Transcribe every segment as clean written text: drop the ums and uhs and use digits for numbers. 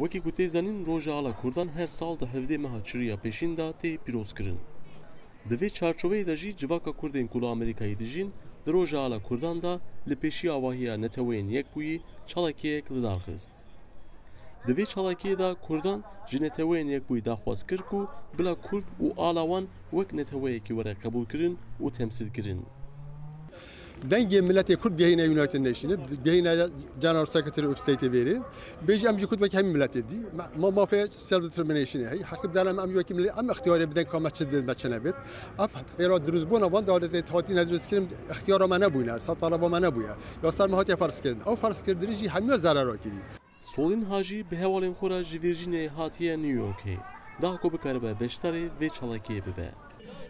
وەکی ku tê zanîn Roja Ala Kurdan her sal di hevdê meha çiriya pêşîn da tê pîrozkirin. Di vê çarçoveyê de jî civaka Kurdên ku li Amerîkayê dijîn, di Roja Ala Kurdan da li pêşiya avahiya neteweyên Yekbûyî çalakiyek li dar xist. Di vê çalakiyê de Kurdan ji neteweyên Yekbûyî daxwaz kir ku bila Kurd û ala wan wek neteweyekî were qebûlkirin û temsîlkirin. دنگ ملت کرد بیاین یونایتد نیشنز بیاین جنرال سکرتری اف استیت بیاری بیشتر امروز کرد باید همین ملت دی ما فی سلف دیترمینیشنی هی حقیقت دارم امروز که ملت اختیاری بدن که مچه دید مچه نبید اف ایراد دروز بونه وان دولت اتحادی ندروز کردیم اختیار ما نبوده سات طلب ما نبوده یا سر مهاتی فرض کردن او فرض کردنی جی همین ضرر کردی Solin Hacı bi hevalên xwe re ji Virginiyê hatiye New Yorkê daha ku bikaribe beşdarê vê çalakiyê bibe.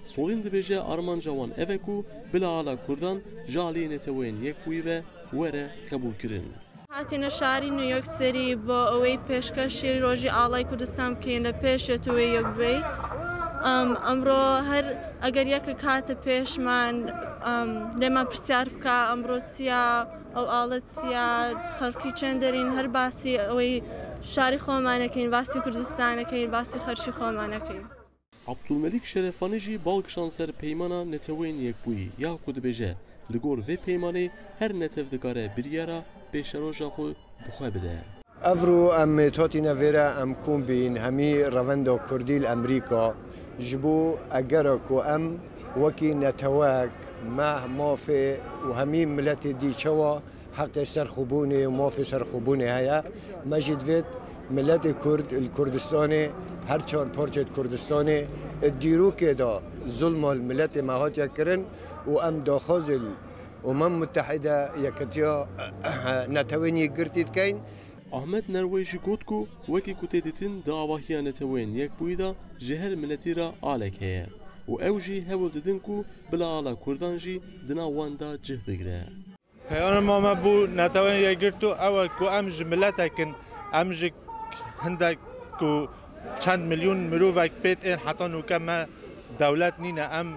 Solin dibêje armanca wan ev e ku bila ala Kurdan ji aliyê neteweyên Yekbûyî ve were qebûlkirin. هاتینە شاری نیویۆرک سەری بۆ ئەوەی پێشکەشی ڕۆژی ئاڵای کوردستان بکەین لە پێشێتەوەی یەکبەی ئەمڕۆ هەر ئەگەر یەکە کاتە پێشمان لێمان پرسیار بکە ئەمڕۆ چیا ئەو ئاڵەت چیا خەڵکی چەند دەرین هەر باسی ئەوەی شاری خۆمانەکەین باسی کوردستانەکەین باسی خەرشی خۆمانەکەین. Abdülmelik Şerefani jî balkişan ser peymana neteweyên Yekbûyî ya ku dibêje li gor vê peymanê her netev dikare biryara pêşeroja xwe bi xwe bide. Evro em totîne vêre em kom bîn hemî revenda Kurdî li Emerîka ji bo egera ku em wekî netewek meh mafê û hemî miletê dî çawa heqê serxwebûnê û mafê serxwebûnê heye me jî divêt ملت کرد الکردستان هر چهار پارچه کردستان دیروکه دا ظلم الملت مهاتیا کرن و ام داخل متحده یکتیا نتوانی گرتید کین. Ahmet Nerwêjî got ku wekî ku tê dîtin di avahiya neteweyên Yekbûyî da ji her miletî re alek heye û ew jî hewl didin ku bila ala Kurdan jî di nav wan da cih bigire. Peyama me bû neteweyên Yekgirtû ew e ku em ji miletekin em ji هندك كو چند مليون مروفك بيت إن حتى نوكما دولات نينا أم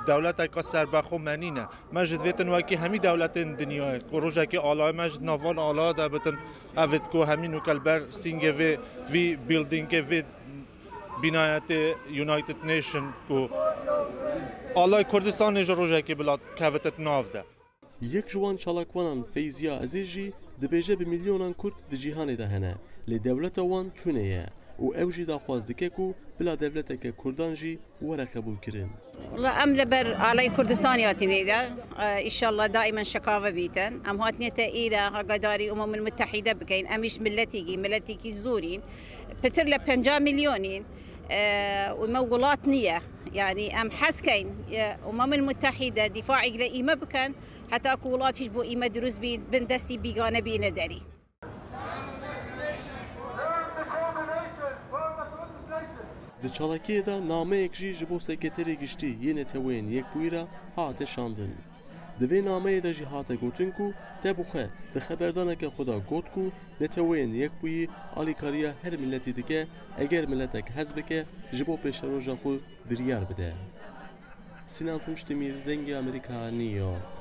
دولتك كسر بخو منينا ما جد فيتن وكي همي دولات الدنيا كروجا كي الله ما جد نافون الله ده بتن أفيد كو همي نوكالبر سينجي في بيلدينج في بنايات يونايتد نيشن كو الله كردستان جروجا كي بلاد كافتت ناف ده Yek ji wan çalakvanan Feyziya Ezê jî dibêje bi milyonan Kurd di cîhanê de hene lê dewleta wan tune ye û ew jî daxwaz dike ku bila devleteke Kurdan jî were qebûlkirin. Em li ber alay Kurdistanê hatîne de înşallah daîmen şekave bîtin em hatine te îra hegedarî Umamul Müttehîde bikeyn em îş milletekî zorîn pitir li 50 milyonîn û me welat niye yani em heskeyn Umamul Müttehîde dîfaî li îme bikin heta ku welat hîç bo îme dirûst bîn bin destî bîgane bîne derî. Di çalakiyê de nameyek jî ji bo sekreterê giştî yê neteweyên Yekbûyî re hate şandin. Di vê nameyê de jî hate gotin ku te bixwe di xeberdaneke xwe da got ku neteweyên Yekbûyî alîkariya her milletî dike eger milletek hez bike ji bo pêşeroja xwe biryar bide. Sinan Tunçdemîr, Dengê Amerîka, New York.